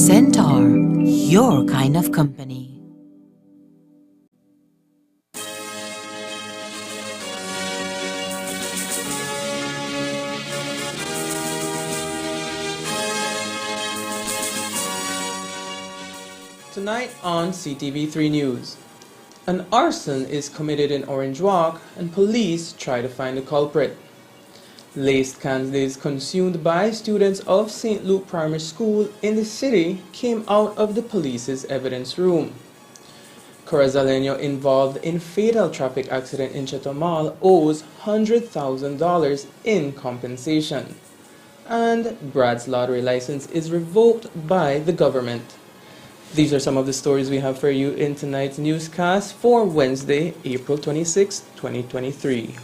Centaur, your kind of company. Tonight on CTV3 News, an arson is committed in Orange Walk and police try to find the culprit. Laced candies consumed by students of St. Luke Primary School in the city came out of the police's evidence room. Corazaleño involved in fatal traffic accident in Cheto Mall owes $100,000 in compensation. And Brad's lottery license is revoked by the government. These are some of the stories we have for you in tonight's newscast for Wednesday, April 26, 2023.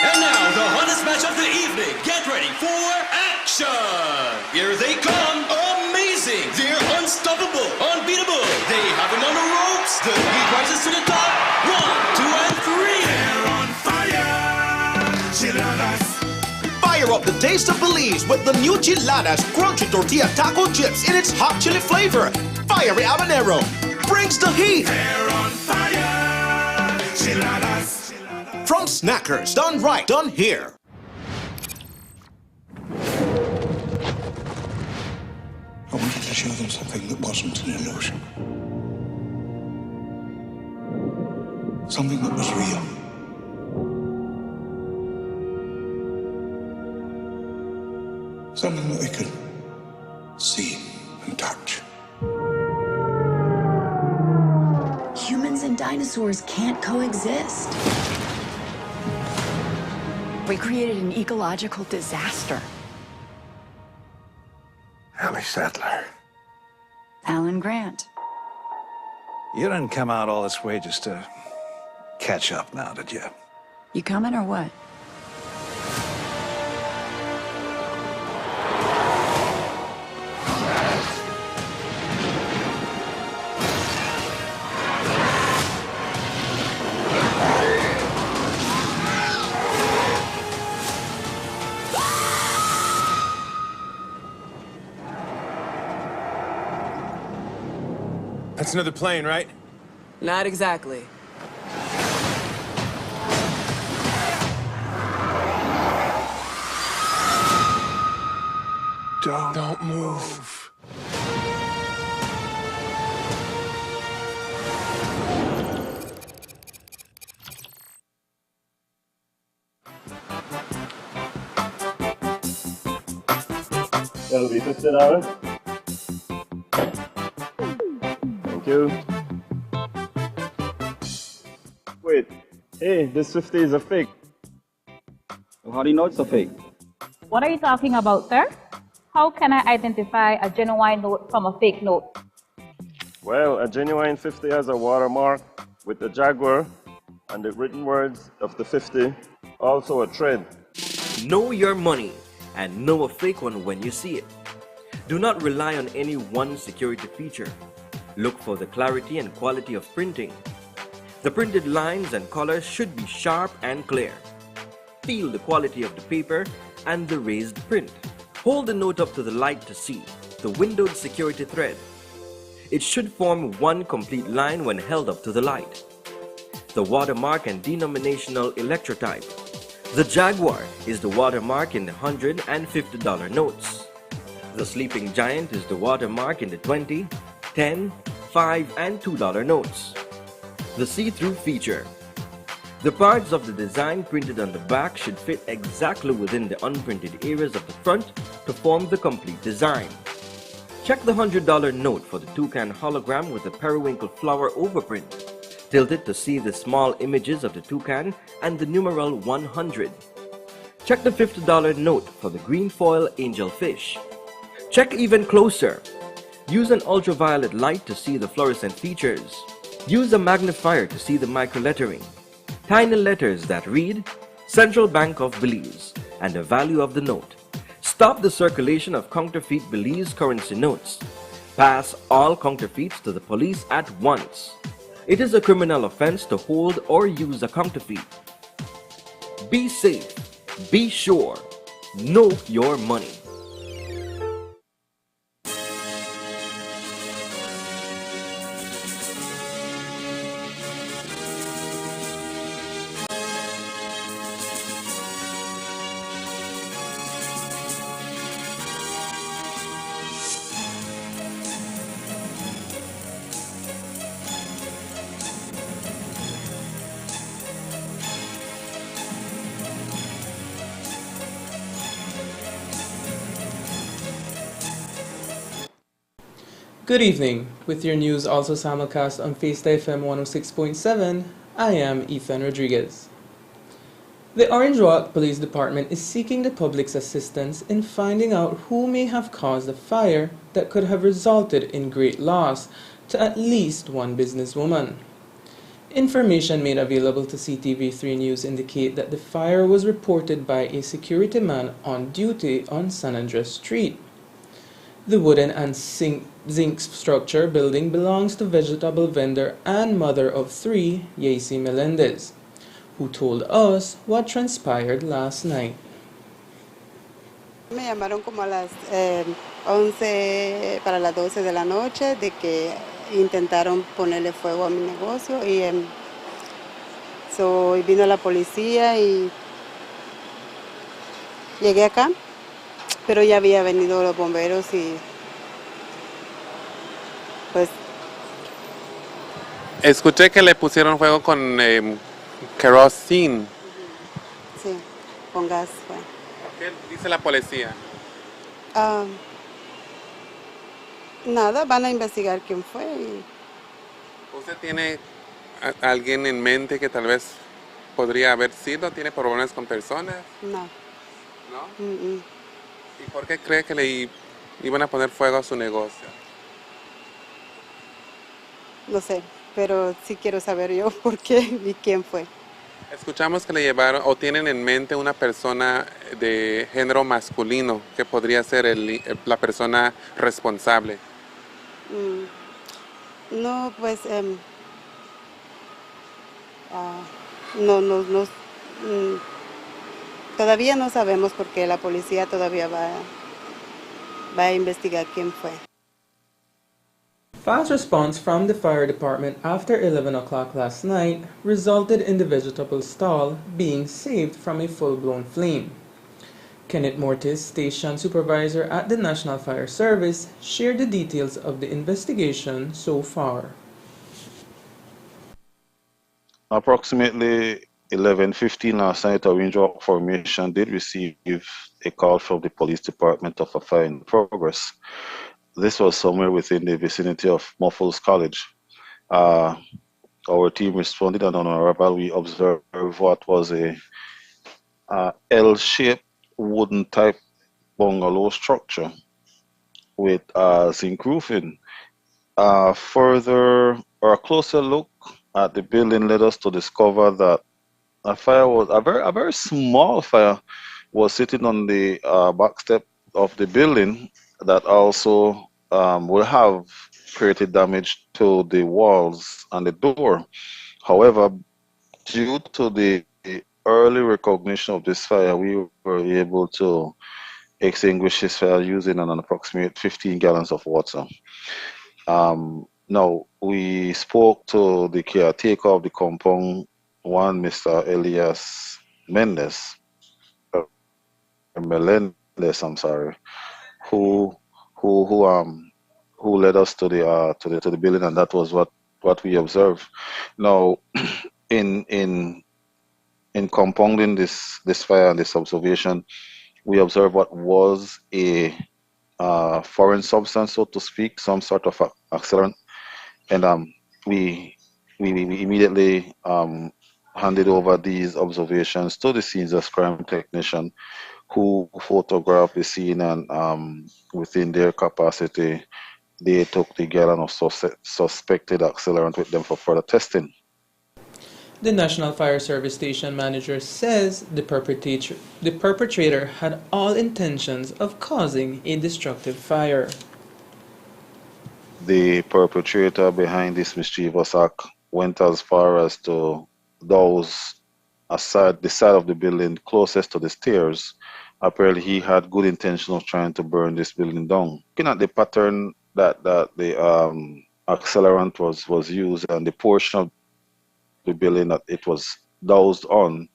And now, the hottest match of the evening. Get ready for action! Here they come. Amazing! They're unstoppable, unbeatable. They have him on the ropes. The heat rises to the top. 1, 2, and 3. They're on fire! Chiladas. Fire up the taste of Belize with the new Chiladas crunchy tortilla taco chips in its hot chili flavor. Fiery habanero brings the heat. They're on fire! Chiladas. From Snackers, done right, done here. I wanted to show them something that wasn't an illusion. Something that was real. Something that they could see and touch. Humans and dinosaurs can't coexist. We created an ecological disaster. Ellie Sattler. Alan Grant. You didn't come out all this way just to catch up now, did you? You coming or what? That's another plane, right? Not exactly. Don't move. That'll be $50. Thank you. Wait, hey, this 50 is a fake. How do you know it's a fake? What are you talking about, sir? How can I identify a genuine note from a fake note? Well, a genuine 50 has a watermark with the Jaguar and the written words of the 50, also a thread. Know your money and know a fake one when you see it. Do not rely on any one security feature. Look for the clarity and quality of printing. The printed lines and colors should be sharp and clear. Feel the quality of the paper and the raised print. Hold the note up to the light to see the windowed security thread. It should form one complete line when held up to the light. The watermark and denominational electrotype. The Jaguar is the watermark in the $100 and $50 notes. The Sleeping Giant is the watermark in the $20, $10, $5, and $2 notes. The see-through feature. The parts of the design printed on the back should fit exactly within the unprinted areas of the front to form the complete design. Check the $100 note for the toucan hologram with the periwinkle flower overprint. Tilt it to see the small images of the toucan and the numeral 100. Check the $50 note for the green foil angelfish. Check even closer. Use an ultraviolet light to see the fluorescent features. Use a magnifier to see the microlettering. Tiny letters that read Central Bank of Belize and the value of the note. Stop the circulation of counterfeit Belize currency notes. Pass all counterfeits to the police at once. It is a criminal offense to hold or use a counterfeit. Be safe, be sure, know your money. Good evening. With your news also simulcast on Faceta FM 106.7, I am Ethan Rodriguez. The Orange Walk Police Department is seeking the public's assistance in finding out who may have caused a fire that could have resulted in great loss to at least one businesswoman. Information made available to CTV3 News indicate that the fire was reported by a security man on duty on San Andres Street. The wooden and zinc structure building belongs to vegetable vendor and mother of three, Yacy Melendez, who told us what transpired last night. Me llamaron como a las 11 para las 12 de la noche de que intentaron ponerle fuego a mi negocio y vino la policía y llegué acá, pero ya había venido los bomberos y pues... Escuché que le pusieron fuego con kerosene. Sí, con gas. Bueno. ¿Qué dice la policía? Nada, van a investigar quién fue. ¿Usted tiene a alguien en mente que tal vez podría haber sido? ¿Tiene problemas con personas? No. ¿No? ¿Y por qué cree que le iban a poner fuego a su negocio? No sé, pero sí quiero saber yo por qué y quién fue. Escuchamos que le llevaron o tienen en mente una persona de género masculino que podría ser la persona responsable. No, pues todavía no sabemos porque la policía todavía va a investigar quién fue. Fast response from the fire department after 11 o'clock last night resulted in the vegetable stall being saved from a full-blown flame. Kenneth Mortis, station supervisor at the National Fire Service, shared the details of the investigation so far. Approximately 11:15 last night, a Orange Walk formation did receive a call from the police department of a fire in progress. This was somewhere within the vicinity of Muffles College. Our team responded, and on arrival, we observed what was a L-shaped wooden type bungalow structure with zinc roofing. Further or a closer look at the building led us to discover that a fire was a very small fire was sitting on the back step of the building that also will have created damage to the walls and the door. However, due to the early recognition of this fire, we were able to extinguish this fire using an approximate 15 gallons of water. Now, we spoke to the caretaker of the compound, Mr. Elias Melendez, I'm sorry, who led us to the building, and that was what we observed. Now, in compounding this fire and this observation, we observed what was a foreign substance, so to speak, some sort of accelerant, and we immediately handed over these observations to the scenes as crime technician, who photographed the scene, and within their capacity, they took the gallon of suspected accelerant with them for further testing. The National Fire Service station manager says the perpetrator had all intentions of causing a destructive fire. the perpetrator behind this mischievous act went as far as to those aside the side of the building closest to the stairs. Apparently, he had good intention of trying to burn this building down. Looking at the pattern that the accelerant was used and the portion of the building that it was doused on,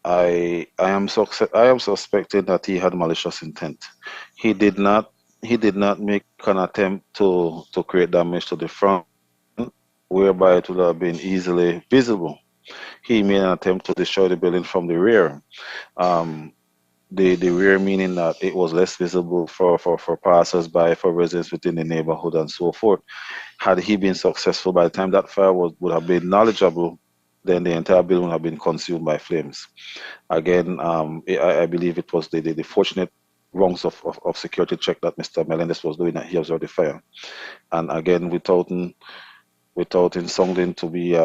I am suspecting that he had malicious intent. He did not make an attempt to create damage to the front, whereby it would have been easily visible. He made an attempt to destroy the building from the rear. The rear meaning that it was less visible for passers-by, for residents within the neighborhood and so forth. Had he been successful, by the time that fire would have been knowledgeable, then the entire building would have been consumed by flames. Again, I believe it was the fortunate rungs of security check that Mr. Melendez was doing that he observed the fire. And again, without sounding to be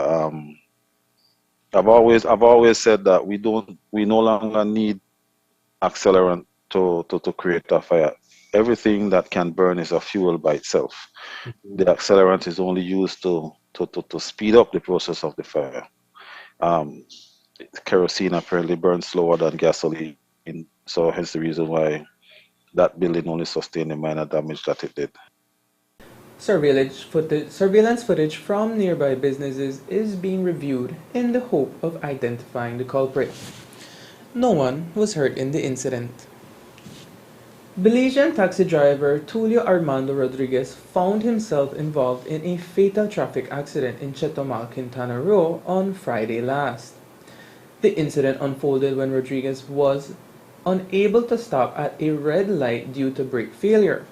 I've always said that we no longer need accelerant to create a fire. Everything that can burn is a fuel by itself. The accelerant is only used to speed up the process of the fire. Kerosene apparently burns slower than gasoline, so hence the reason why that building only sustained the minor damage that it did. Surveillance footage from nearby businesses is being reviewed in the hope of identifying the culprit. No one was hurt in the incident. Belizean taxi driver Tulio Armando Rodriguez found himself involved in a fatal traffic accident in Chetumal, Quintana Roo on Friday last. The incident unfolded when Rodriguez was unable to stop at a red light due to brake failure.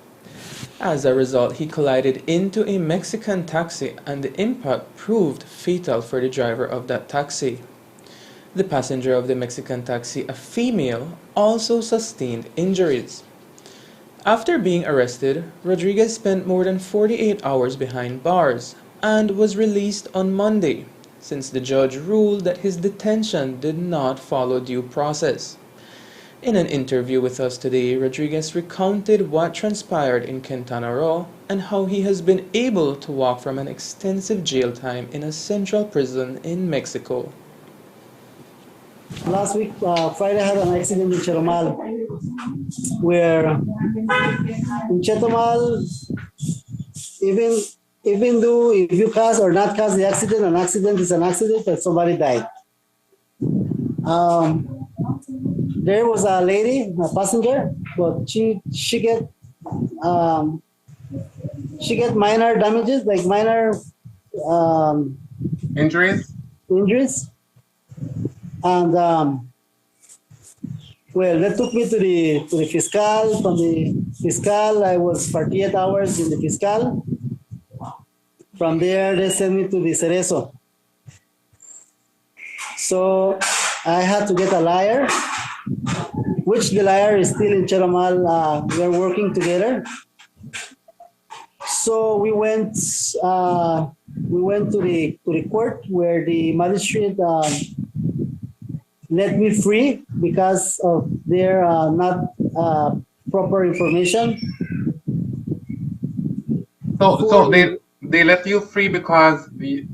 As a result, he collided into a Mexican taxi and the impact proved fatal for the driver of that taxi. The passenger of the Mexican taxi, a female, also sustained injuries. After being arrested, Rodriguez spent more than 48 hours behind bars and was released on Monday, since the judge ruled that his detention did not follow due process. In an interview with us today, Rodriguez recounted what transpired in Quintana Roo and how he has been able to walk from an extensive jail time in a central prison in Mexico. Last week, Friday, I had an accident in Chetumal, where in Chetumal, even though if you cause or not cause the accident, an accident is an accident and somebody died. There was a lady, a passenger, but she get minor damages, like minor injuries. And well, they took me to the fiscal. From the fiscal, I was 48 hours in the fiscal. From there, they sent me to the Cerezo. So I had to get a liar, which the liar is still in Chetumal. We're working together. So we went to the court where the magistrate let me free because of their not proper information. So they let you free because we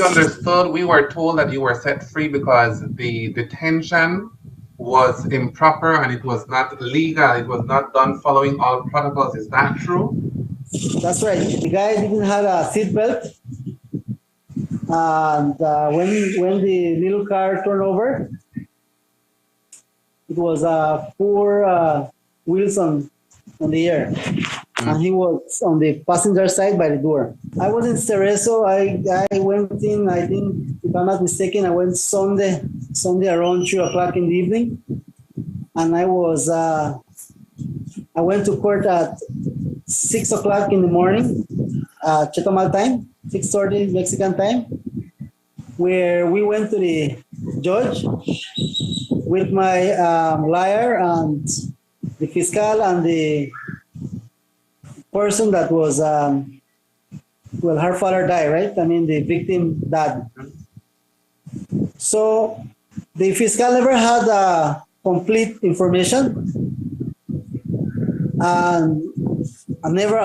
understood, we were told that you were set free because the detention was improper and it was not legal. It was not done following all protocols. Is that true? That's right. The guy didn't have a seatbelt. And when the little car turned over, it was 4 wheels on the air. And he was on the passenger side by the door. I was in Cerezo. I went in, I think, if I'm not mistaken, I went Sunday around 2 o'clock in the evening. And I went to court at 6 o'clock in the morning, Chetumal time, 6:30 Mexican time, where we went to the judge with my liar and the fiscal and the person that was, well, her father died, right? I mean, the victim died. So the fiscal never had complete information, and never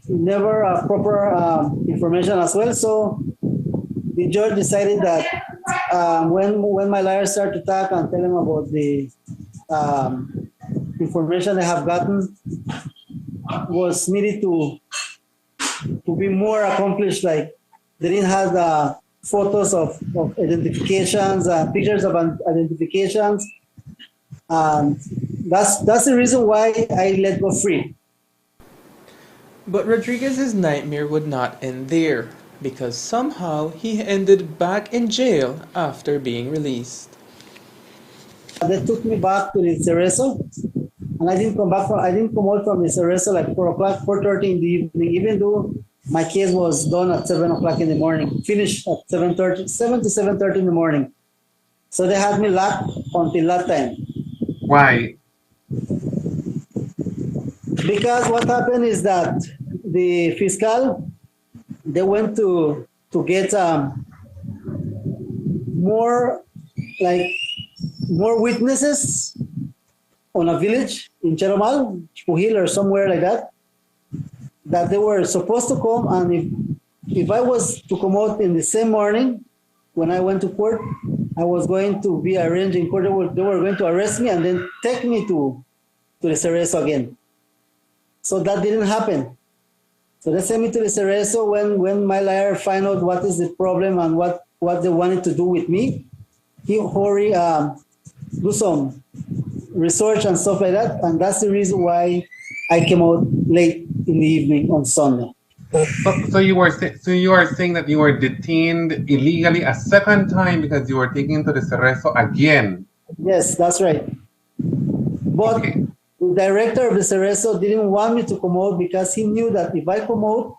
never proper information as well. So the judge decided that when my lawyer started to talk and tell him about the information they have gotten was needed to be more accomplished. Like they didn't have photos of identifications, pictures of identifications. That's the reason why I let go free. But Rodriguez's nightmare would not end there, because somehow he ended back in jail after being released. They took me back to the Cerezo, and I didn't come out from the Cerezo like 4 o'clock, 4:30 in the evening, even though my case was done at 7 o'clock in the morning, finished at 7:30, 7 to 7:30 in the morning. So they had me locked until that time. Why? Because what happened is that the fiscal, they went to get more witnesses on a village in Cheromal, Chipujil or somewhere like that they were supposed to come, and if I was to come out in the same morning when I went to court, I was going to be arraigned in court. They were going to arrest me and then take me to the Cerezo again. So that didn't happen. So they sent me to the Cerezo when my lawyer found out what is the problem and what they wanted to do with me. He hurried do some research and stuff like that, and that's the reason why I came out late in the evening on Sunday. So you are saying that you were detained illegally a second time because you were taken to the Cerezo again? Yes, that's right. But the director of the Cerezo didn't want me to come out because he knew that if I come out,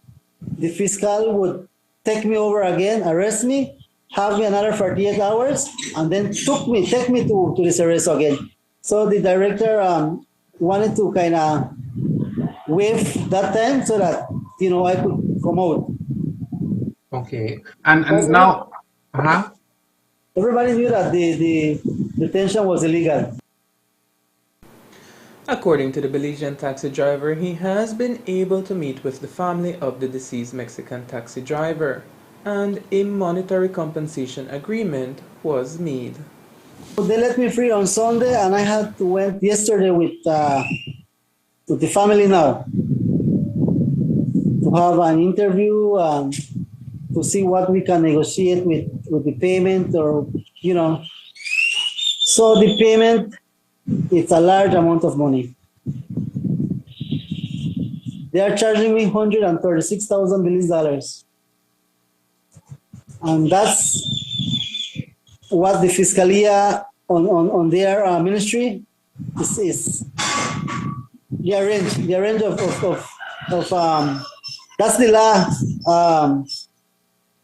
the fiscal would take me over again, arrest me, have me another 48 hours, and then take me to the Cerezo again. So the director wanted to kind of waive that time so that I could come out. Okay, and now, everybody knew that the detention was illegal. According to the Belizean taxi driver, he has been able to meet with the family of the deceased Mexican taxi driver, and a monetary compensation agreement was made. They let me free on Sunday, and I had to went yesterday with the family now to have an interview to see what we can negotiate with the payment, or So the payment, it's a large amount of money. They are charging me $136,000 Belize, and that's what the Fiscalia on their ministry is the range of that's the law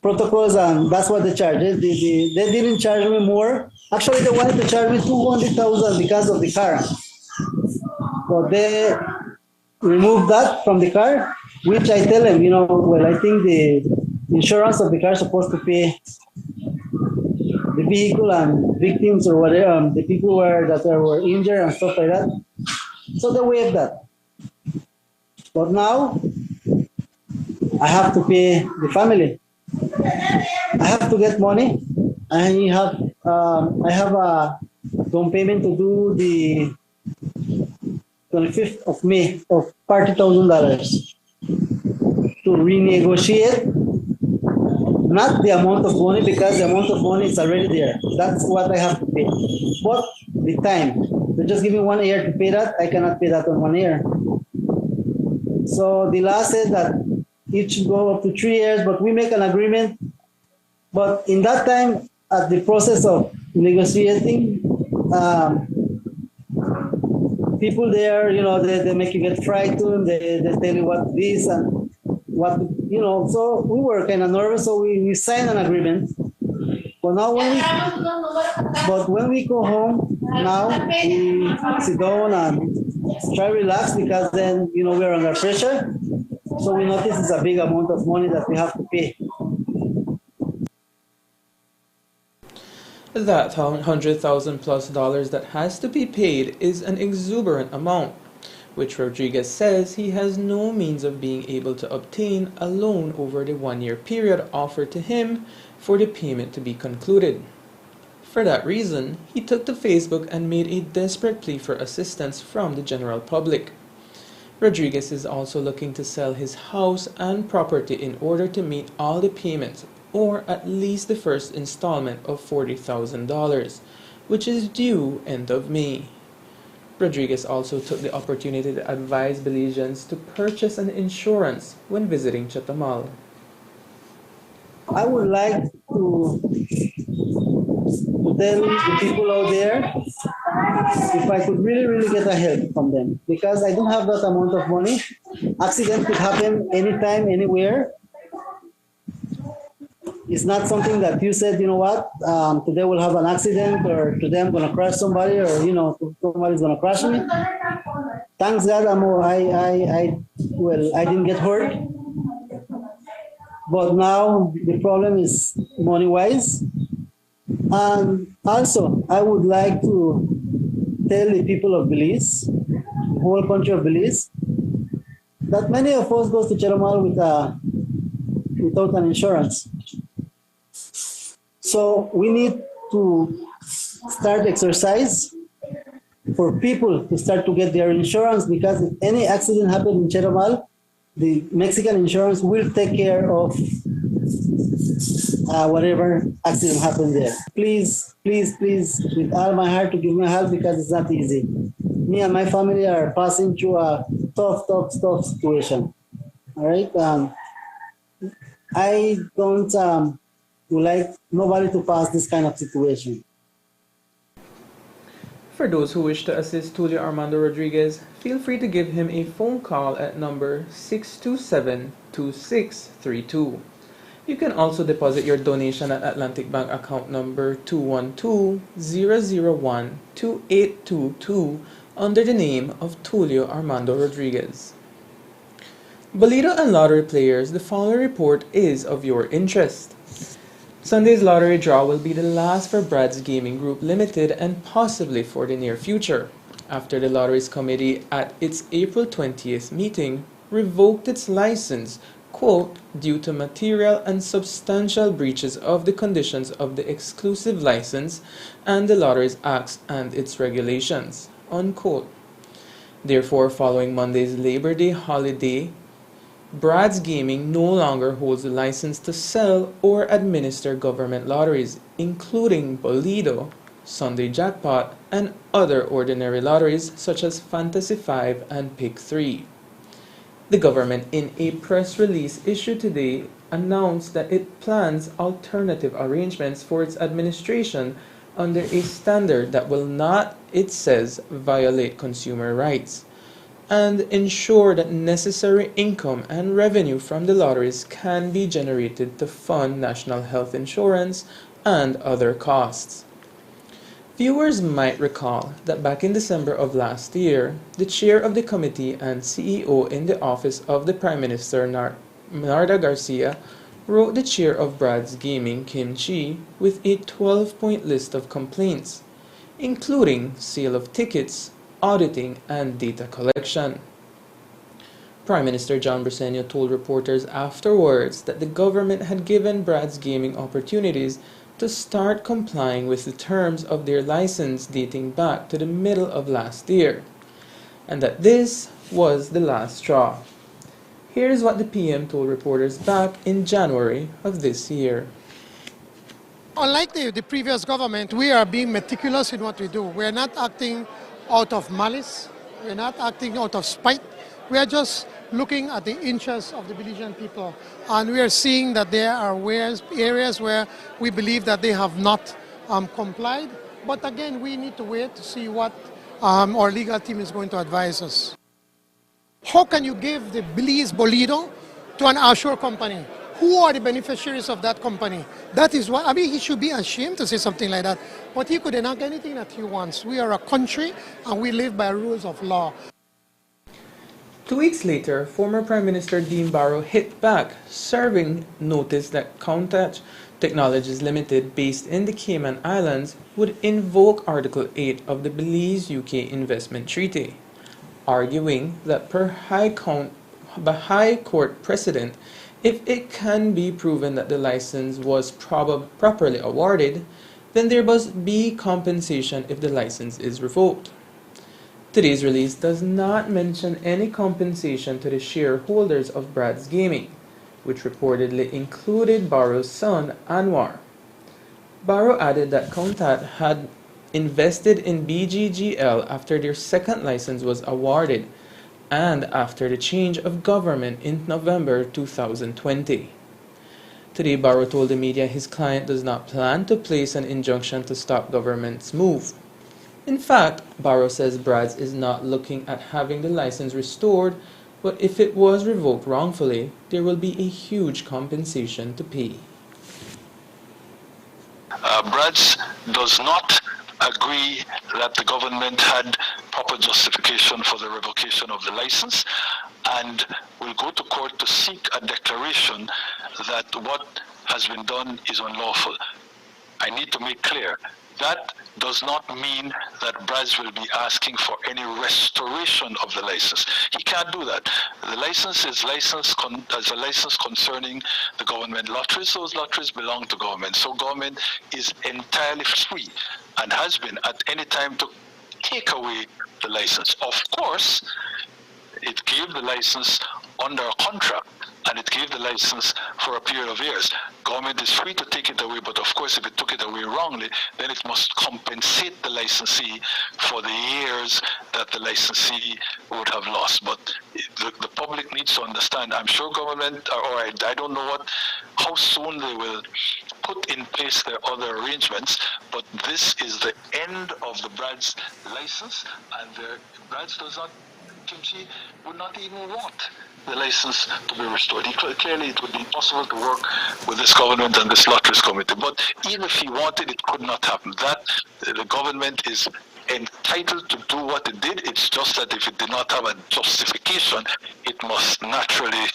protocols, and that's what they charge. They didn't charge me more. Actually, they wanted to charge me $200,000 because of the car, but they removed that from the car, which I tell them, well, I think the insurance of the car is supposed to pay the vehicle and victims or whatever, the people that were injured and stuff like that. So they waived that. But now I have to pay the family. I have to get money. I have a down payment to do the 25th of May of $40,000 to renegotiate, not the amount of money, because the amount of money is already there. That's what I have to pay. But the time, they're just giving 1 year to pay that. I cannot pay that on 1 year. So the law said that it should go up to 3 years, but we make an agreement. But in that time, at the process of negotiating, people there, they make you get frightened. They tell you what this and what, So we were kind of nervous, so we signed an agreement. But now when we go home, now we sit down and try to relax, because then, we're under pressure. So we notice it's a big amount of money that we have to pay. That $100,000+ that has to be paid is an exuberant amount, which Rodriguez says he has no means of being able to obtain a loan over the 1-year period offered to him for the payment to be concluded. For that reason, he took to Facebook and made a desperate plea for assistance from the general public. Rodriguez is also looking to sell his house and property in order to meet all the payments, or at least the first installment of $40,000, which is due end of May. Rodriguez also took the opportunity to advise Belizeans to purchase an insurance when visiting Chetumal. I would like to tell the people out there if I could really get a help from them, because I don't have that amount of money. Accident could happen anytime, anywhere. It's not something that you said, you know what, today we'll have an accident, or today I'm going to crash somebody, or, somebody's going to crash me. Thanks God, I didn't get hurt. But now the problem is money-wise. And also, I would like to tell the people of Belize, the whole country of Belize, that many of us go to Chetumal without an insurance. So we need to start exercise for people to start to get their insurance, because if any accident happens in Chetumal, the Mexican insurance will take care of whatever accident happened there. Please, with all my heart, to give me help, because it's not easy. Me and my family are passing through a tough situation. All right. I don't would like nobody to pass this kind of situation. For those who wish to assist Tulio Armando Rodriguez, feel free to give him a phone call at number 627-2632. You can also deposit your donation at Atlantic Bank account number 212-001-2822 under the name of Tulio Armando Rodriguez. Bolido and lottery players, the following report is of your interest. Sunday's lottery draw will be the last for Brad's Gaming Group Limited, and possibly for the near future, after the Lotteries Committee at its April 20th meeting revoked its license, quote, due to material and substantial breaches of the conditions of the exclusive license and the Lotteries Act and its regulations, unquote. Therefore, following Monday's Labor Day holiday, Brad's Gaming no longer holds the license to sell or administer government lotteries, including Bolido, Sunday Jackpot, and other ordinary lotteries such as Fantasy 5 and Pick 3. The government, in a press release issued today, announced that it plans alternative arrangements for its administration under a standard that will not, it says, violate consumer rights, and ensure that necessary income and revenue from the lotteries can be generated to fund national health insurance and other costs. Viewers might recall that back in December of last year, the chair of the committee and CEO in the office of the Prime Minister, Narda Garcia, wrote the chair of Brad's Gaming, Kim Chi, with a 12-point list of complaints, including sale of tickets, auditing, and data collection. Prime Minister John Briceño told reporters afterwards that the government had given Brad's Gaming opportunities to start complying with the terms of their license dating back to the middle of last year, and that this was the last straw. Here's what the PM told reporters back in January of this year. Unlike the previous government, we are being meticulous in what we do. We are not acting out of malice. We're not acting out of spite. We are just looking at the interests of the Belizean people. And we are seeing that there are areas where we believe that they have not complied. But again, we need to wait to see what our legal team is going to advise us. How can you give the Belize Bolido to an offshore company? Who are the beneficiaries of that company? That is why, he should be ashamed to say something like that. But he could enact anything that he wants. We are a country and we live by rules of law. 2 weeks later, former Prime Minister Dean Barrow hit back, serving notice that Countach Technologies Limited, based in the Cayman Islands, would invoke Article 8 of the Belize-UK Investment Treaty. arguing that per High Court precedent, if it can be proven that the license was properly awarded, then there must be compensation if the license is revoked. Today's release does not mention any compensation to the shareholders of Brad's Gaming, which reportedly included Barrow's son, Anwar. Barrow added that Contat had invested in BGGL after their second license was awarded and after the change of government in November 2020. Today, Barrow told the media his client does not plan to place an injunction to stop government's move. In fact, Barrow says Brad's is not looking at having the license restored, but if it was revoked wrongfully, there will be a huge compensation to pay. Brad's does not agree that the government had proper justification for the revocation of the license and will go to court to seek a declaration that what has been done is unlawful. I need to make clear that does not mean that Brad's will be asking for any restoration of the license. He can't do that. The license is as a license concerning the government lotteries. Those lotteries belong to government. So government is entirely free and has been at any time to take away the license. Of course, it gave the license under a contract, and it gave the license for a period of years. Government is free to take it away, but of course if it took it away wrongly, then it must compensate the licensee for the years that the licensee would have lost. But the public needs to understand, I'm sure government, I don't know how soon they will put in place their other arrangements, but this is the end of the Brad's license, and Brad's does not, Kimchi would not even want the license to be restored. Clearly, it would be possible to work with this government and this lotteries committee, but even if he wanted, it could not happen. That the government is entitled to do what it did. It's just that if it did not have a justification, it must naturally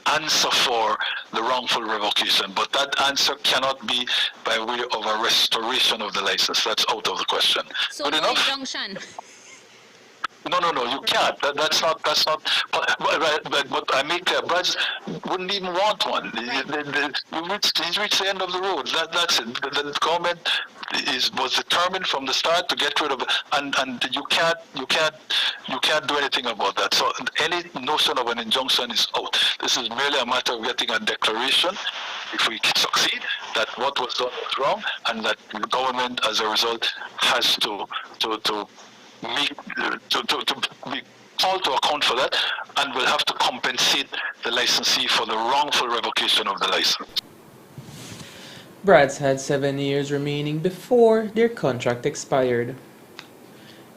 answer for the wrongful revocation. But that answer cannot be by way of a restoration of the license. That's out of the question. So Good no enough? injunction. No, you can't. That's not. But I make clear, Brad's wouldn't even want one. He's reached the end of the road. That's it. The government was determined from the start to get rid of it, and you can't do anything about that. So any notion of an injunction is out. This is merely a matter of getting a declaration, if we succeed, that what was done was wrong, and that the government, as a result, has to be called to account for that, and will have to compensate the licensee for the wrongful revocation of the license. Brad's had 7 years remaining before their contract expired.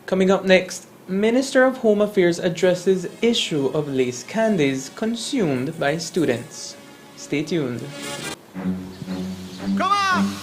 Coming up next, Minister of Home Affairs addresses issue of lace candies consumed by students. Stay tuned. Come on!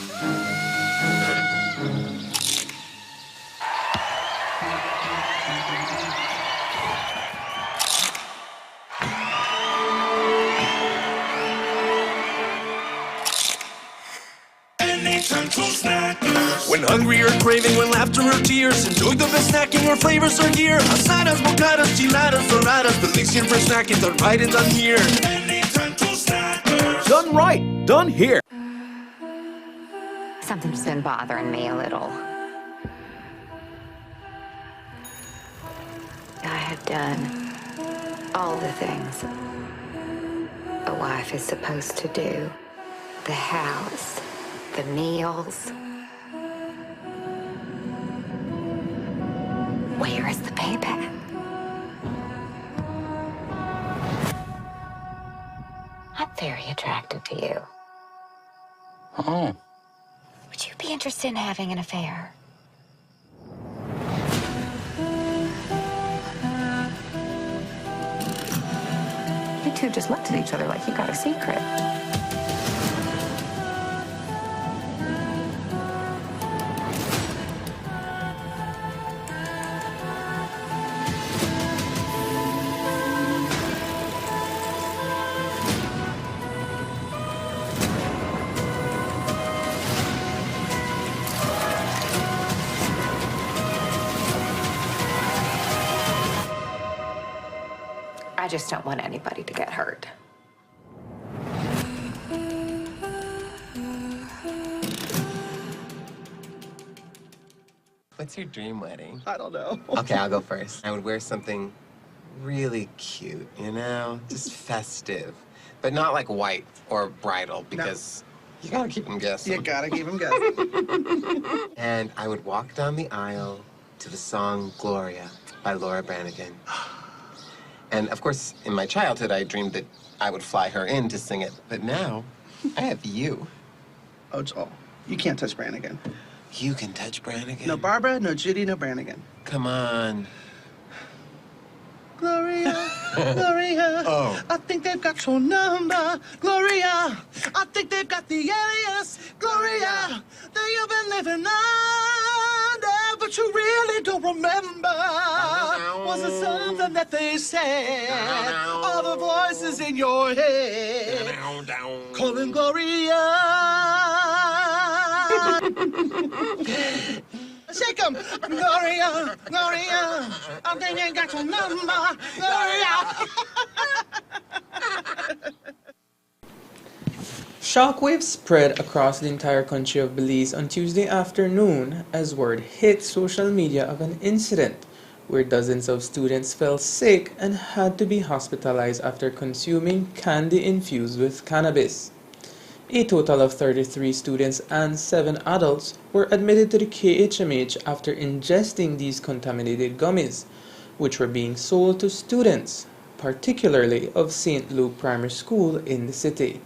When hungry or craving, when laughter or tears, enjoy the best snacking or flavors are here. Asadas, bocadas, chiladas, doradas, delicious for snacking, done right and done here. Done right, done here. Something's been bothering me a little. I have done all the things a wife is supposed to do. The house, the meals. Where is the payback? I'm very attracted to you. Oh. Would you be interested in having an affair? You two just looked at each other like you got a secret. just don't want anybody to get hurt. What's your dream wedding? I don't know. Okay, I'll go first. I would wear something really cute, you know? Just festive. But not like white or bridal because you gotta keep them guessing. You gotta keep them guessing. And I would walk down the aisle to the song Gloria by Laura Branigan. And of course, in my childhood, I dreamed that I would fly her in to sing it. But now, I have you. Oh, Joel, you can't touch Branigan. You can touch Branigan. No Barbara, no Judy, no Branigan. Come on. Gloria, Gloria, I think they've got your number. Gloria, I think they've got the alias. Gloria, that you've been living under, but you really don't remember. Was it something that they said? All the voices in your head calling Gloria. Shake 'em, Gloria, Gloria. I think they got your number, Gloria. Shockwaves spread across the entire country of Belize on Tuesday afternoon as word hit social media of an incident where dozens of students fell sick and had to be hospitalized after consuming candy infused with cannabis. A total of 33 students and 7 adults were admitted to the KHMH after ingesting these contaminated gummies, which were being sold to students, particularly of St. Luke Primary School in the city.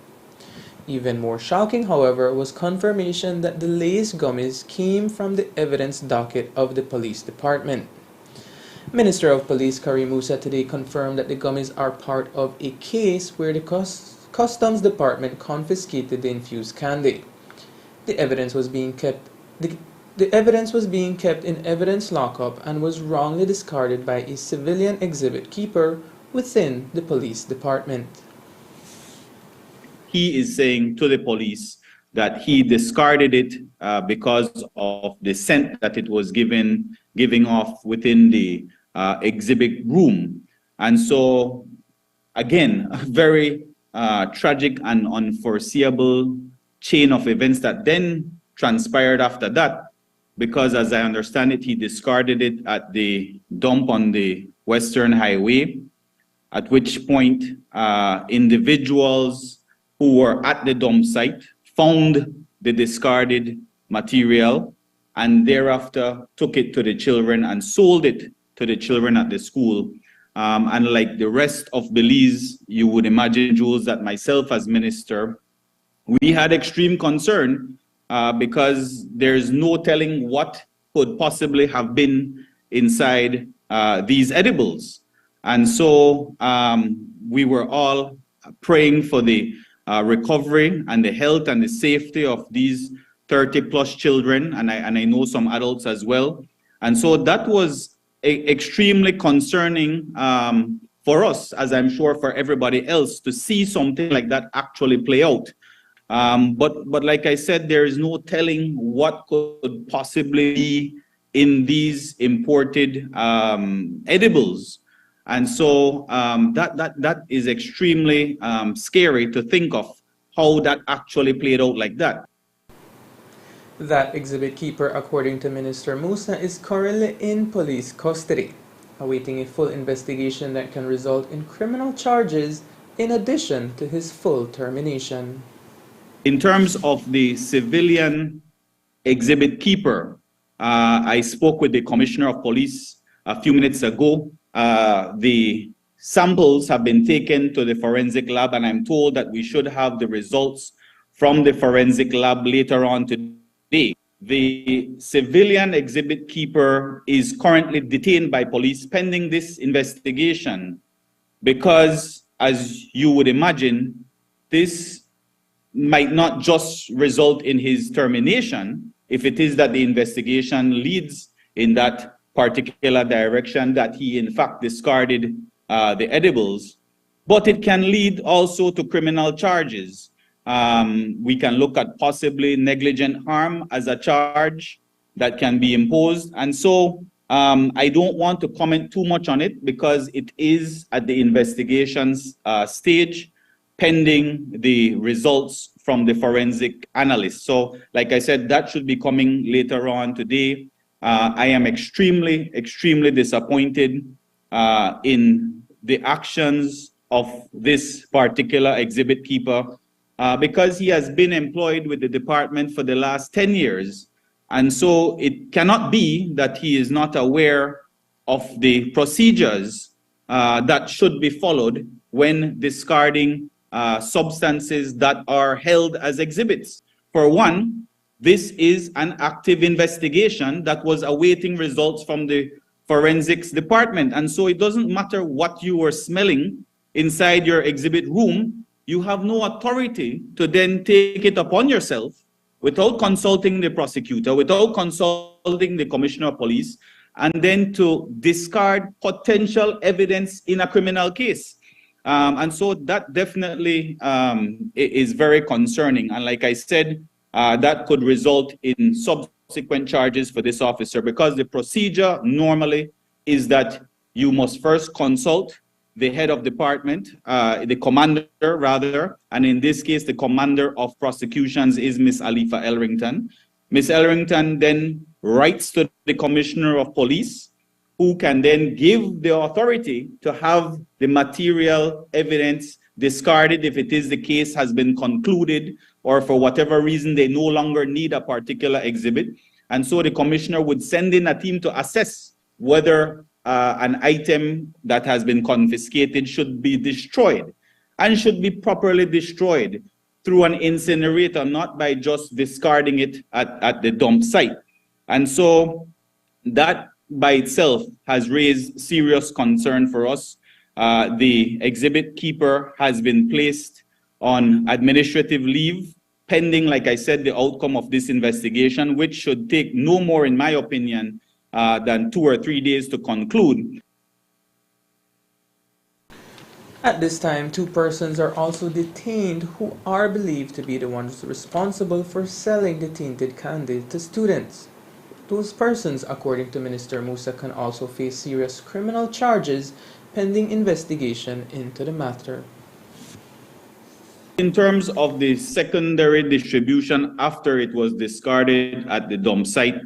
Even more shocking, however, was confirmation that the laced gummies came from the evidence docket of the police department. Minister of Police Kari Musa today confirmed that the gummies are part of a case where the Customs Department confiscated the infused candy. The evidence was being kept in evidence lockup and was wrongly discarded by a civilian exhibit keeper within the police department. He is saying to the police that he discarded it because of the scent that it was giving off within the exhibit room. And so, again, a very tragic and unforeseeable chain of events that then transpired after that, because as I understand it, he discarded it at the dump on the Western Highway, at which point individuals who were at the dump site found the discarded material and thereafter took it to the children and sold it to the children at the school. And like the rest of Belize, you would imagine, Jules, that myself as minister, we had extreme concern because there's no telling what could possibly have been inside these edibles. And so we were all praying for the recovery and the health and the safety of these 30+ children, and I know some adults as well. And so that was extremely concerning for us, as I'm sure for everybody else, to see something like that actually play out. But like I said, there is no telling what could possibly be in these imported edibles. And so that is extremely scary to think of how that actually played out like that. That exhibit keeper, according to Minister Musa, is currently in police custody, awaiting a full investigation that can result in criminal charges in addition to his full termination. In terms of the civilian exhibit keeper, I spoke with the Commissioner of Police a few minutes ago. The samples have been taken to the forensic lab, and I'm told that we should have the results from the forensic lab later on today. The civilian exhibit keeper is currently detained by police pending this investigation because, as you would imagine, this might not just result in his termination if it is that the investigation leads in that particular direction that he in fact discarded the edibles, but it can lead also to criminal charges. We can look at possibly negligent harm as a charge that can be imposed. And so I don't want to comment too much on it because it is at the investigations stage, pending the results from the forensic analyst. So, like I said, that should be coming later on today. I am extremely, extremely disappointed in the actions of this particular exhibit keeper because he has been employed with the department for the last 10 years. And so it cannot be that he is not aware of the procedures that should be followed when discarding substances that are held as exhibits. For one, this is an active investigation that was awaiting results from the forensics department. And so it doesn't matter what you were smelling inside your exhibit room, you have no authority to then take it upon yourself without consulting the prosecutor, without consulting the commissioner of police, and then to discard potential evidence in a criminal case. And so that definitely is very concerning. And like I said, that could result in subsequent charges for this officer because the procedure normally is that you must first consult the head of department, the commander rather, and in this case, the commander of prosecutions is Miss Alifa Elrington. Miss Elrington then writes to the commissioner of police, who can then give the authority to have the material evidence discarded if it is the case has been concluded or for whatever reason they no longer need a particular exhibit. And so the commissioner would send in a team to assess whether an item that has been confiscated should be destroyed and should be properly destroyed through an incinerator, not by just discarding it at the dump site. And so that by itself has raised serious concern for us. The exhibit keeper has been placed on administrative leave, pending, like I said, the outcome of this investigation, which should take no more, in my opinion, than 2 or 3 days to conclude. At this time, 2 persons are also detained who are believed to be the ones responsible for selling the tainted candy to students. Those persons, according to Minister Musa, can also face serious criminal charges pending investigation into the matter. In terms of the secondary distribution after it was discarded at the dump site,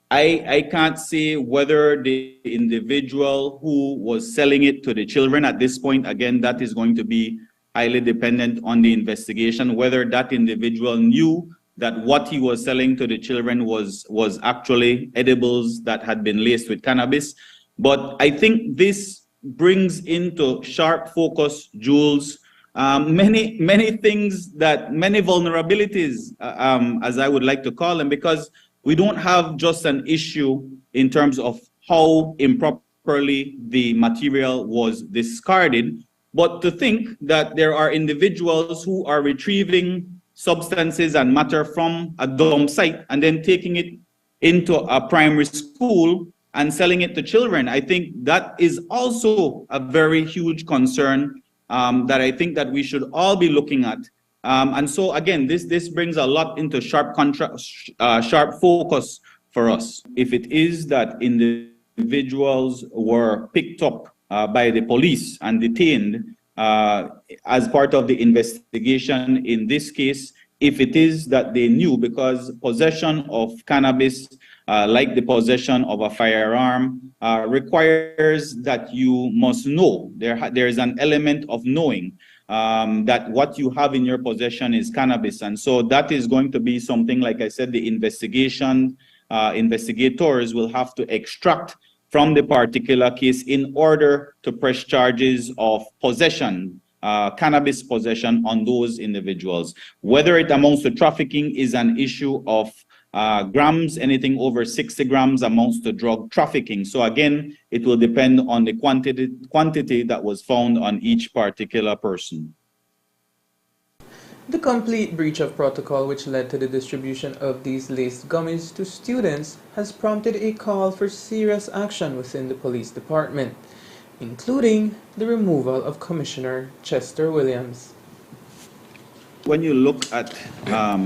I can't say whether the individual who was selling it to the children at this point, again, that is going to be highly dependent on the investigation, whether that individual knew that what he was selling to the children was actually edibles that had been laced with cannabis. But I think this brings into sharp focus, Jules, many things that, many vulnerabilities, as I would like to call them, because we don't have just an issue in terms of how improperly the material was discarded, but to think that there are individuals who are retrieving substances and matter from a dump site and then taking it into a primary school and selling it to children. I think that is also a very huge concern that I think that we should all be looking at. And so again, this brings a lot into sharp focus for us. If it is that individuals were picked up by the police and detained as part of the investigation in this case, if it is that they knew, because possession of cannabis, like the possession of a firearm, requires that you must know. There is an element of knowing that what you have in your possession is cannabis. And so that is going to be something, like I said, the investigators will have to extract from the particular case in order to press charges of possession, cannabis possession on those individuals. Whether it amounts to trafficking is an issue of grams. Anything over 60 grams amounts to drug trafficking. So again, it will depend on the quantity that was found on each particular person. The complete breach of protocol which led to the distribution of these laced gummies to students has prompted a call for serious action within the police department, including the removal of Commissioner Chester Williams. When you look at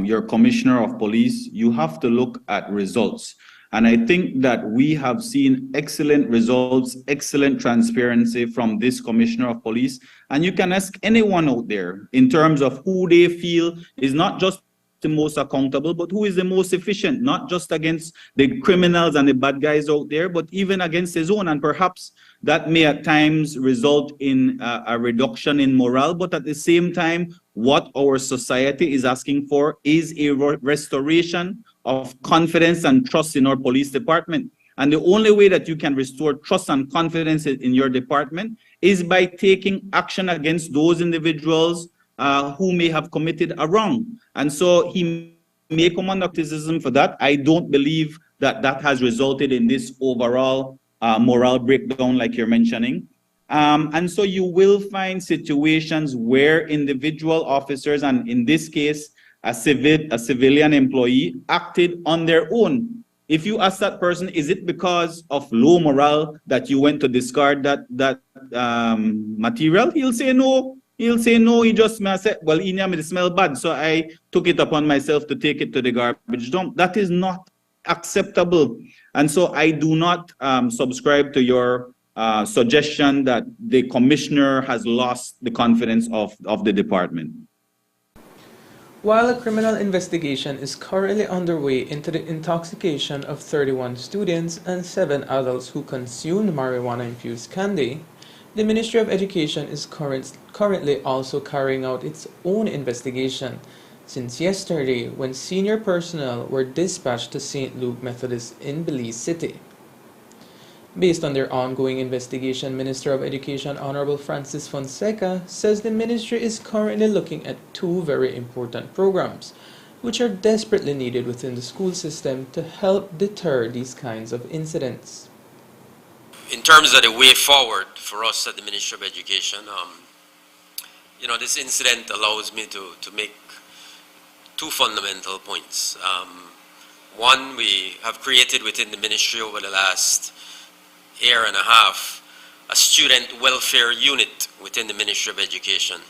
your commissioner of police, you have to look at results. And I think that we have seen excellent results, excellent transparency from this Commissioner of Police. And you can ask anyone out there in terms of who they feel is not just the most accountable, but who is the most efficient, not just against the criminals and the bad guys out there, but even against his own. And perhaps that may at times result in a reduction in morale, but at the same time, what our society is asking for is a restoration of confidence and trust in our police department. And the only way that you can restore trust and confidence in your department is by taking action against those individuals who may have committed a wrong. And so he may come under criticism for that. I don't believe that that has resulted in this overall morale breakdown like you're mentioning. And so you will find situations where individual officers, and in this case, a civilian employee, acted on their own. If you ask that person, is it because of low morale that you went to discard that material? He'll say no. He'll say no. He just may say, well, it smell bad, so I took it upon myself to take it to the garbage dump. That is not acceptable. And so I do not subscribe to your suggestion that the commissioner has lost the confidence of the department. While a criminal investigation is currently underway into the intoxication of 31 students and 7 adults who consumed marijuana-infused candy, the Ministry of Education is currently also carrying out its own investigation since yesterday when senior personnel were dispatched to St. Luke Methodist in Belize City. Based on their ongoing investigation, Minister of Education Honorable Francis Fonseca says the ministry is currently looking at 2 very important programs, which are desperately needed within the school system to help deter these kinds of incidents. In terms of the way forward for us at the Ministry of Education, this incident allows me to make 2 fundamental points. One, we have created within the ministry over the last year and a half a student welfare unit within the Ministry of Education,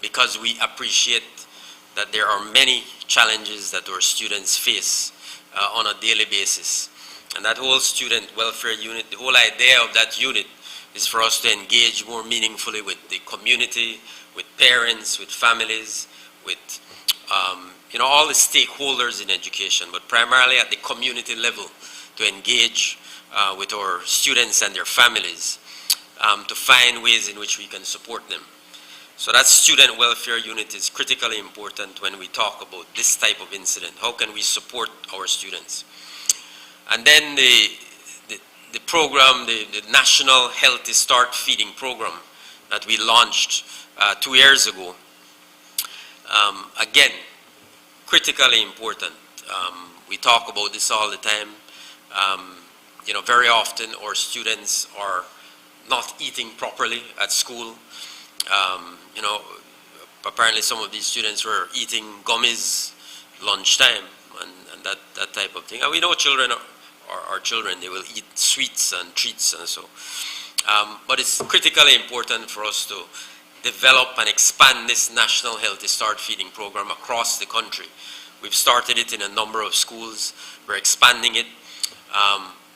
because we appreciate that there are many challenges that our students face on a daily basis. And that whole student welfare unit, the whole idea of that unit is for us to engage more meaningfully with the community, with parents, with families, with all the stakeholders in education, but primarily at the community level to engage with our students and their families to find ways in which we can support them. So that student welfare unit is critically important when we talk about this type of incident. How can we support our students? And then the program, the National Healthy Start Feeding Program that we launched 2 years ago, again, critically important. We talk about this all the time. Very often our students are not eating properly at school. Apparently some of these students were eating gummies lunchtime and that type of thing. And we know children are children, they will eat sweets and treats and so. But it's critically important for us to develop and expand this National Healthy Start Feeding Program across the country. We've started it in a number of schools. We're expanding it.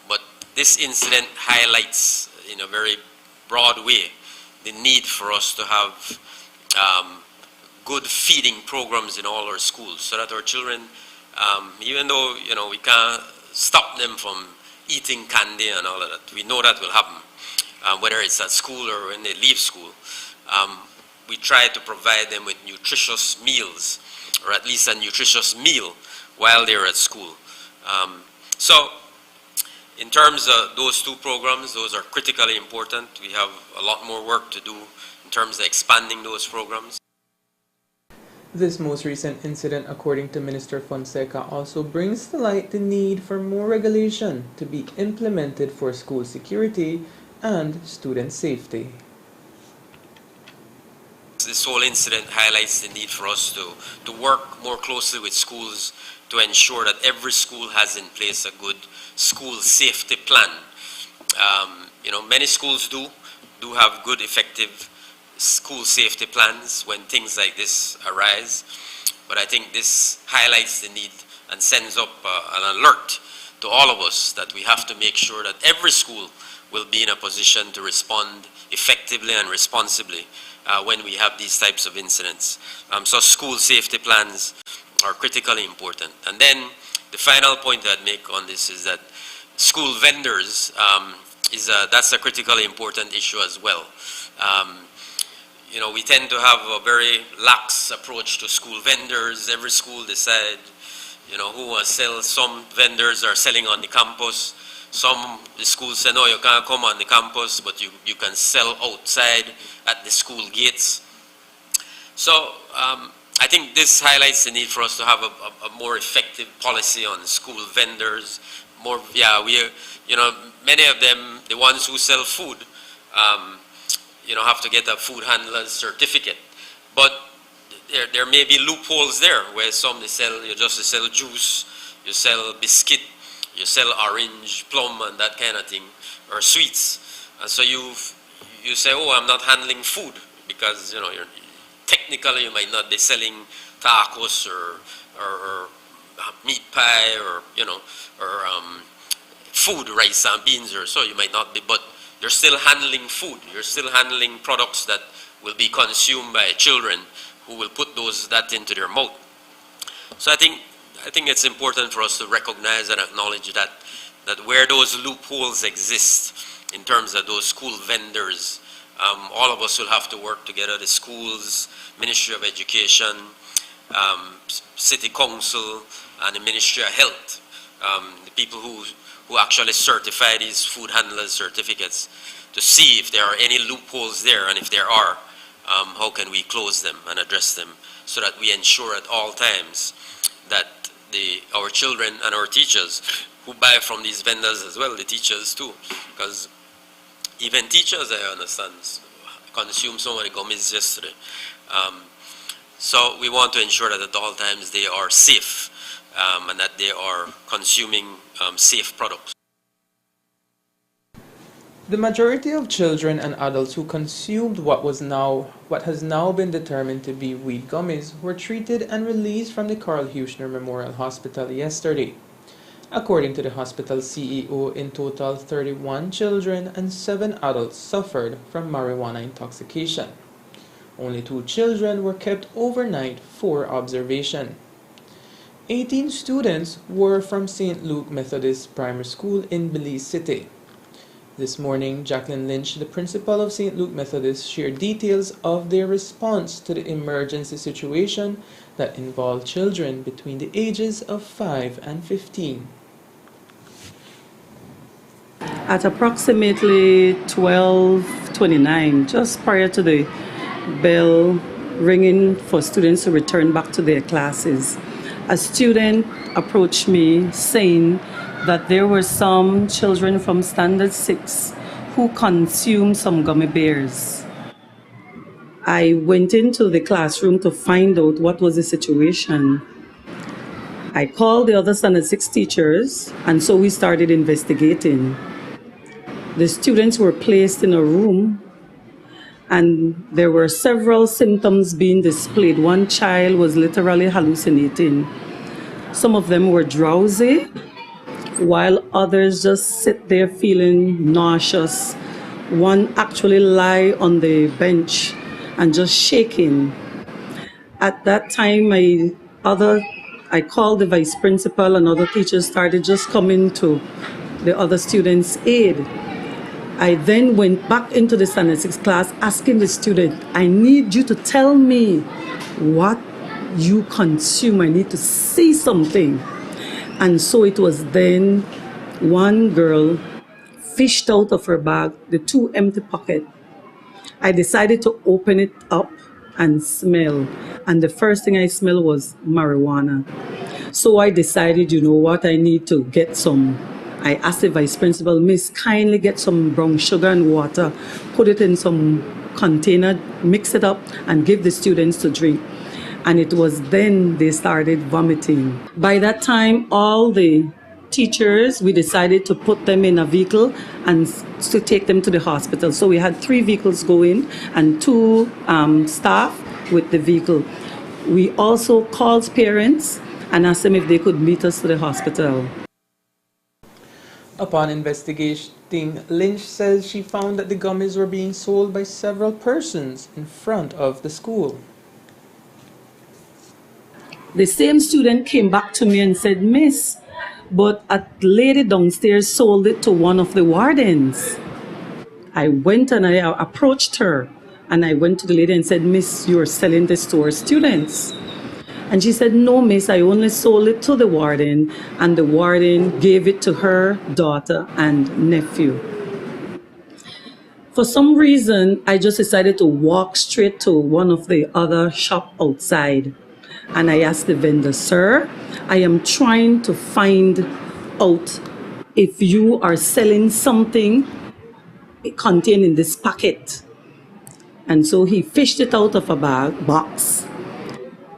But this incident highlights in a very broad way the need for us to have good feeding programs in all our schools so that our children, even though we can't stop them from eating candy and all of that, we know that will happen, whether it's at school or when they leave school. We try to provide them with nutritious meals, or at least a nutritious meal while they're at school. So in terms of those 2 programs, those are critically important. We have a lot more work to do in terms of expanding those programs. This most recent incident, according to Minister Fonseca, also brings to light the need for more regulation to be implemented for school security and student safety. This whole incident highlights the need for us to work more closely with schools to ensure that every school has in place a good school safety plan. Many schools do have good, effective school safety plans when things like this arise, but I think this highlights the need and sends up an alert to all of us that we have to make sure that every school will be in a position to respond effectively and responsibly when we have these types of incidents. So school safety plans are critically important. And then the final point I'd make on this is that school vendors, that's a critically important issue as well. You know, we tend to have a very lax approach to school vendors. Every school decide, you know, who will sell. Some vendors are selling on the campus. The schools say, no, you can't come on the campus, but you can sell outside at the school gates. So I think this highlights the need for us to have a more effective policy on school vendors. You know, many of them, the ones who sell food, you know, have to get a food handler's certificate. But there may be loopholes there where you just sell juice, you sell biscuit, you sell orange, plum, and that kind of thing, or sweets. And so you say, oh, I'm not handling food because, you know, technically you might not be selling tacos or meat pie or, you know, or food, rice and beans or so. You might not be, but you're still handling food. You're still handling products that will be consumed by children who will put that into their mouth. So I think it's important for us to recognize and acknowledge that where those loopholes exist in terms of those school vendors, all of us will have to work together, the schools, Ministry of Education, City Council, and the Ministry of Health, the people who actually certify these food handlers certificates, to see if there are any loopholes there, and if there are, how can we close them and address them so that we ensure at all times that our children and our teachers who buy from these vendors as well, the teachers too, because even teachers, I understand, consumed so many gummies yesterday. So we want to ensure that at all times they are safe and that they are consuming safe products. The majority of children and adults who consumed what has now been determined to be weed gummies were treated and released from the Carl Huchner Memorial Hospital yesterday. According to the hospital CEO, in total 31 children and 7 adults suffered from marijuana intoxication. Only 2 children were kept overnight for observation. 18 students were from St. Luke Methodist Primary School in Belize City. This morning, Jacqueline Lynch, the principal of St. Luke Methodist, shared details of their response to the emergency situation that involved children between the ages of 5 and 15. At approximately 12:29, just prior to the bell ringing for students to return back to their classes, a student approached me saying that there were some children from Standard 6 who consumed some gummy bears. I went into the classroom to find out what was the situation. I called the other Standard 6 teachers, and so we started investigating. The students were placed in a room, and there were several symptoms being displayed. One child was literally hallucinating. Some of them were drowsy, while others just sit there feeling nauseous. One actually lie on the bench and just shaking. At that time, I called the vice principal, and other teachers started just coming to the other students' aid. I then went back into the Standard 6 class asking the student, I need you to tell me what you consume. I need to see something. And so it was then one girl fished out of her bag the 2 empty pockets. I decided to open it up and smell. And the first thing I smelled was marijuana. So I decided, you know what, I need to get some. I asked the vice principal, Miss, kindly get some brown sugar and water, put it in some container, mix it up, and give the students to drink. And it was then they started vomiting. By that time, all the teachers, we decided to put them in a vehicle and to take them to the hospital. So we had 3 vehicles going and 2 staff with the vehicle. We also called parents and asked them if they could meet us to the hospital. Upon investigating, Lynch says she found that the gummies were being sold by several persons in front of the school. The same student came back to me and said, "Miss, but a lady downstairs sold it to one of the wardens." I went and I approached her, and I went to the lady and said, "Miss, you're selling this to our students?" And she said, "No, miss, I only sold it to the warden, and the warden gave it to her daughter and nephew." For some reason, I just decided to walk straight to one of the other shop outside. And I asked the vendor, "Sir, I am trying to find out if you are selling something contained in this packet." And so he fished it out of a box.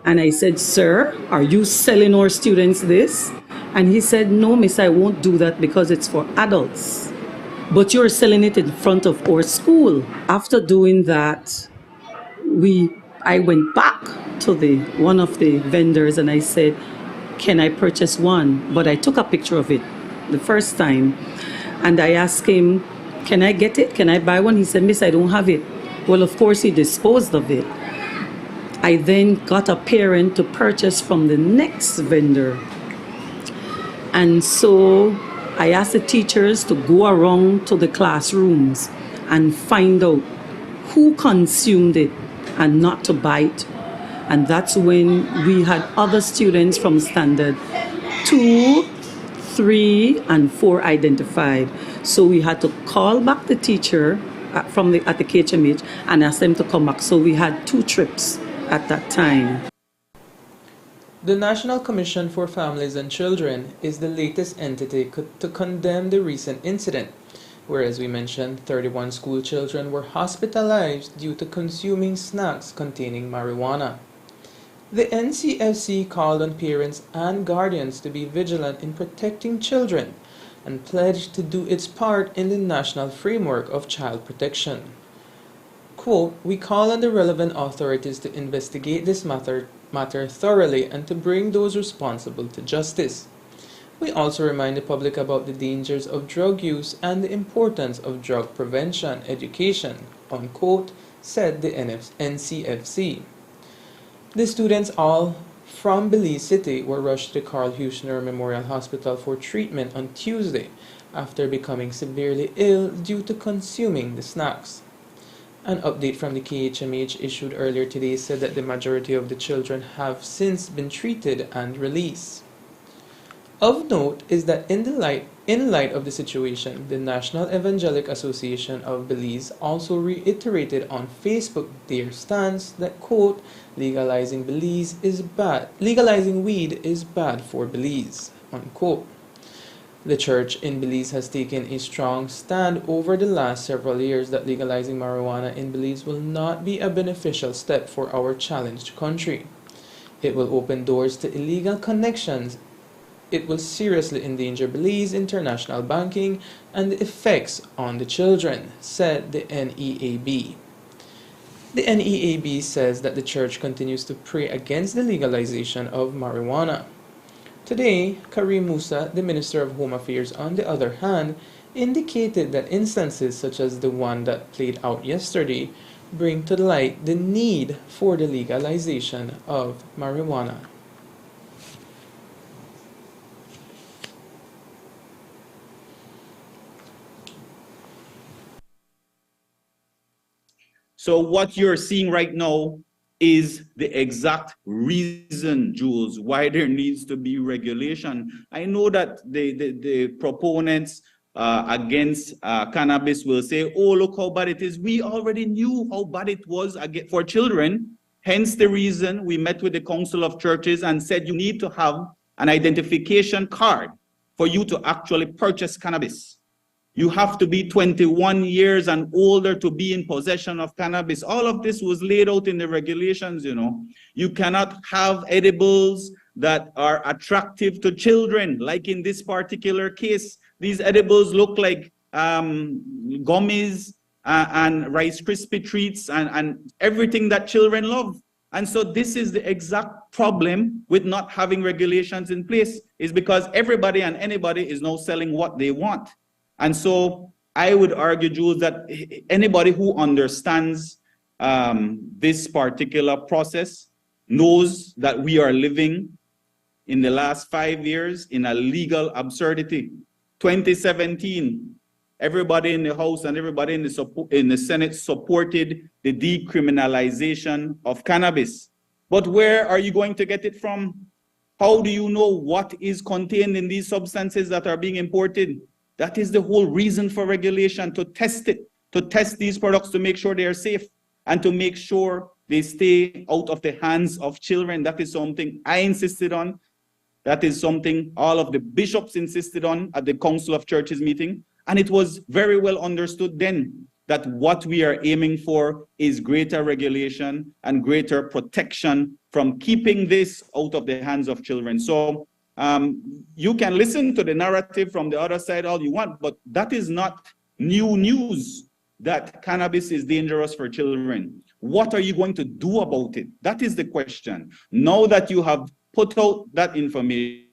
And I said, "Sir, are you selling our students this?" And he said, "No, miss, I won't do that because it's for adults. But you're selling it in front of our school." After doing that, I went back to one of the vendors and I said, "Can I purchase one?" But I took a picture of it the first time. And I asked him, "Can I get it? Can I buy one?" He said, "Miss, I don't have it." Well, of course, he disposed of it. I then got a parent to purchase from the next vendor. And so I asked the teachers to go around to the classrooms and find out who consumed it and not to buy it. And that's when we had other students from standard 2, 3, and 4 identified. So we had to call back the teacher at the KHMH and ask them to come back. So we had 2 trips at that time. The National Commission for Families and Children is the latest entity to condemn the recent incident, where, as we mentioned, 31 school children were hospitalized due to consuming snacks containing marijuana. The NCFC called on parents and guardians to be vigilant in protecting children and pledged to do its part in the national framework of child protection. Quote, "We call on the relevant authorities to investigate this matter thoroughly and to bring those responsible to justice. We also remind the public about the dangers of drug use and the importance of drug prevention education," unquote, said the NCFC. The students, all from Belize City, were rushed to the Carl Huschner Memorial Hospital for treatment on Tuesday after becoming severely ill due to consuming the snacks. An update from the KHMH issued earlier today said that the majority of the children have since been treated and released. Of note is that in light of the situation, the National Evangelic Association of Belize also reiterated on Facebook their stance that, quote, legalizing weed is bad for Belize, unquote. The church in Belize has taken a strong stand over the last several years that legalizing marijuana in Belize will not be a beneficial step for our challenged country. It will open doors to illegal connections. It will seriously endanger Belize international banking and the effects on the children, said the NEAB. The NEAB says that the church continues to pray against the legalization of marijuana. Today, Karim Musa, the Minister of Home Affairs, on the other hand, indicated that instances such as the one that played out yesterday bring to light the need for the legalization of marijuana. So what you're seeing right now is the exact reason, Jules, why there needs to be regulation. I know that the proponents against cannabis will say, "Oh, look how bad it is." We already knew how bad it was for children. Hence the reason we met with the Council of Churches and said you need to have an identification card for you to actually purchase cannabis. You have to be 21 years and older to be in possession of cannabis. All of this was laid out in the regulations, you know. You cannot have edibles that are attractive to children, like in this particular case. These edibles look like gummies and Rice Krispie treats and everything that children love. And so this is the exact problem with not having regulations in place, is because everybody and anybody is now selling what they want. And so I would argue, Jules, that anybody who understands this particular process knows that we are living in the last 5 years in a legal absurdity. 2017, everybody in the House and everybody in the Senate supported the decriminalization of cannabis. But where are you going to get it from? How do you know what is contained in these substances that are being imported? That is the whole reason for regulation, to test it, to test these products to make sure they are safe and to make sure they stay out of the hands of children. That is something I insisted on. That is something all of the bishops insisted on at the Council of Churches meeting. And it was very well understood then that what we are aiming for is greater regulation and greater protection from keeping this out of the hands of children. So you can listen to the narrative from the other side all you want, but that is not new news that cannabis is dangerous for children. What are you going to do about it? That is the question. Now that you have put out that information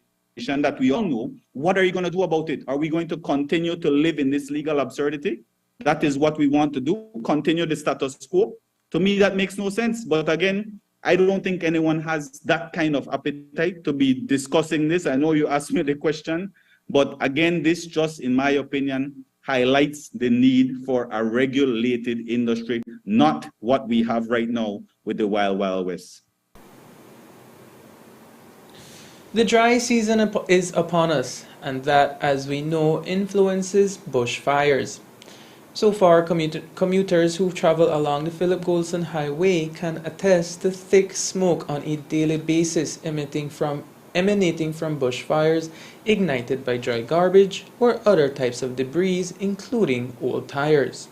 that we all know, what are you going to do about it? Are we going to continue to live in this legal absurdity? That is what we want to do, continue the status quo. To me, that makes no sense. But again, I don't think anyone has that kind of appetite to be discussing this. I know you asked me the question, but again, this just, in my opinion, highlights the need for a regulated industry, not what we have right now with the Wild Wild West. The dry season is upon us, and that, as we know, influences bushfires. So far, commuters who travel along the Philip Goldson Highway can attest to thick smoke on a daily basis emanating from bushfires ignited by dry garbage or other types of debris, including old tires.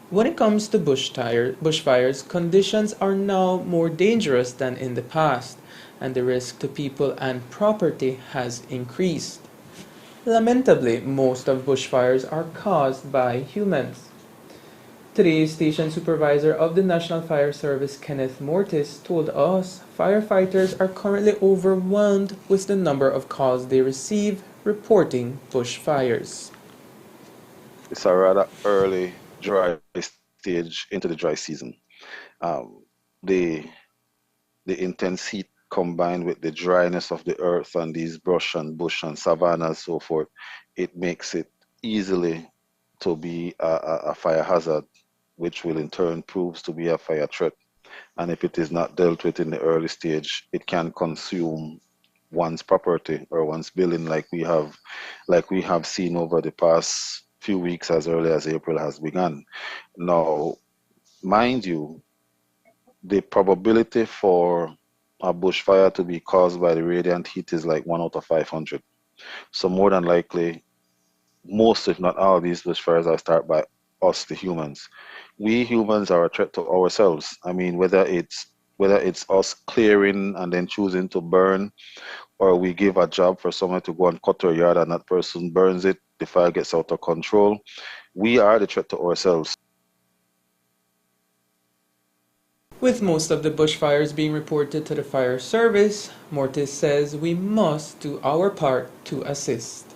When it comes to bushfires, conditions are now more dangerous than in the past, and the risk to people and property has increased. Lamentably, most of bushfires are caused by humans. Today's station supervisor of the National Fire Service, Kenneth Mortis, told us firefighters are currently overwhelmed with the number of calls they receive reporting bushfires. It's a rather early dry stage into the dry season. The intense heat combined with the dryness of the earth and these brush and bush and savanna and so forth, it makes it easily to be a fire hazard, which will in turn proves to be a fire threat. And if it is not dealt with in the early stage, it can consume one's property or one's building, like we have seen over the past few weeks, as early as April has begun. Now, mind you, the probability for a bushfire to be caused by the radiant heat is like 1 out of 500. So more than likely, most if not all of these bushfires are started by us, the humans. We humans are a threat to ourselves. I mean, whether it's us clearing and then choosing to burn, or we give a job for someone to go and cut our yard and that person burns it, the fire gets out of control. We are the threat to ourselves. With most of the bushfires being reported to the fire service, Mortis says we must do our part to assist.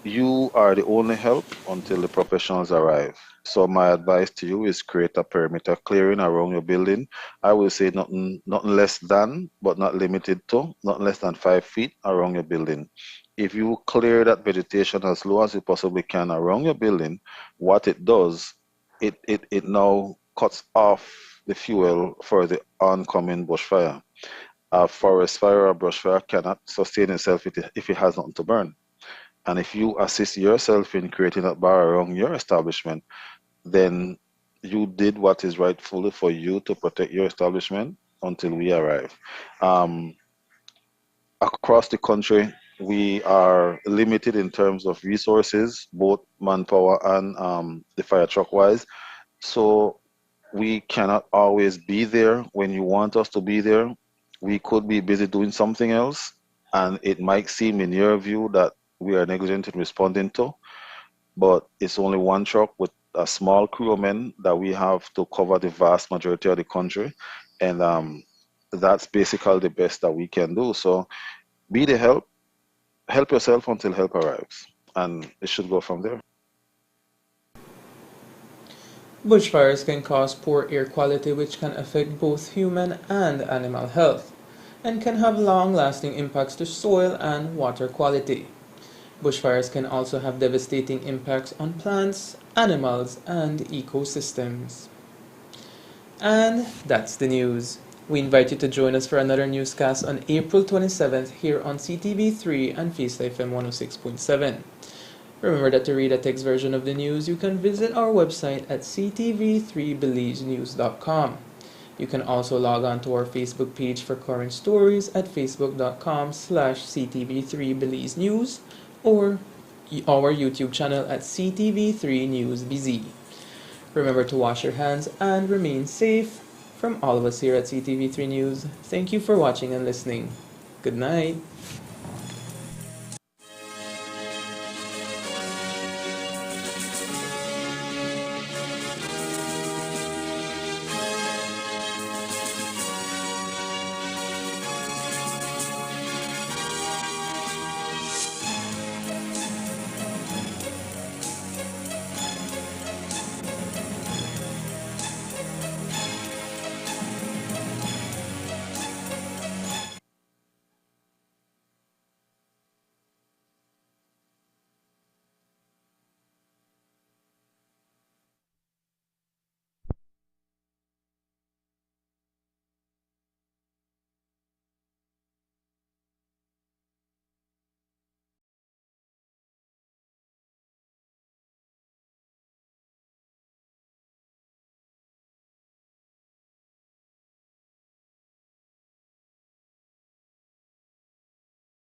You are the only help until the professionals arrive. So my advice to you is create a perimeter clearing around your building. I will say nothing less than, but not limited to, not less than 5 feet around your building. If you clear that vegetation as low as you possibly can around your building, what it does, it now cuts off the fuel for the oncoming bushfire. A forest fire or brush fire cannot sustain itself if it has nothing to burn. And if you assist yourself in creating that bar around your establishment, then you did what is rightfully for you to protect your establishment until we arrive. Across the country, we are limited in terms of resources, both manpower and the fire truck wise. So we cannot always be there when you want us to be there. We could be busy doing something else, and it might seem in your view that we are negligent in responding to, but it's only one truck with a small crew of men that we have to cover the vast majority of the country. and that's basically the best that we can do. So be the help yourself until help arrives, and it should go from there. Bushfires can cause poor air quality, which can affect both human and animal health, and can have long-lasting impacts to soil and water quality. Bushfires can also have devastating impacts on plants, animals, and ecosystems. And that's the news. We invite you to join us for another newscast on April 27th here on CTV3 and Feast FM 106.7. Remember that to read a text version of the news, you can visit our website at ctv3believenews.com. You can also log on to our Facebook page for current stories at facebook.com/ctv3believenews or our YouTube channel at CTV3 News BZ. Remember to wash your hands and remain safe. From all of us here at CTV3 News, thank you for watching and listening. Good night.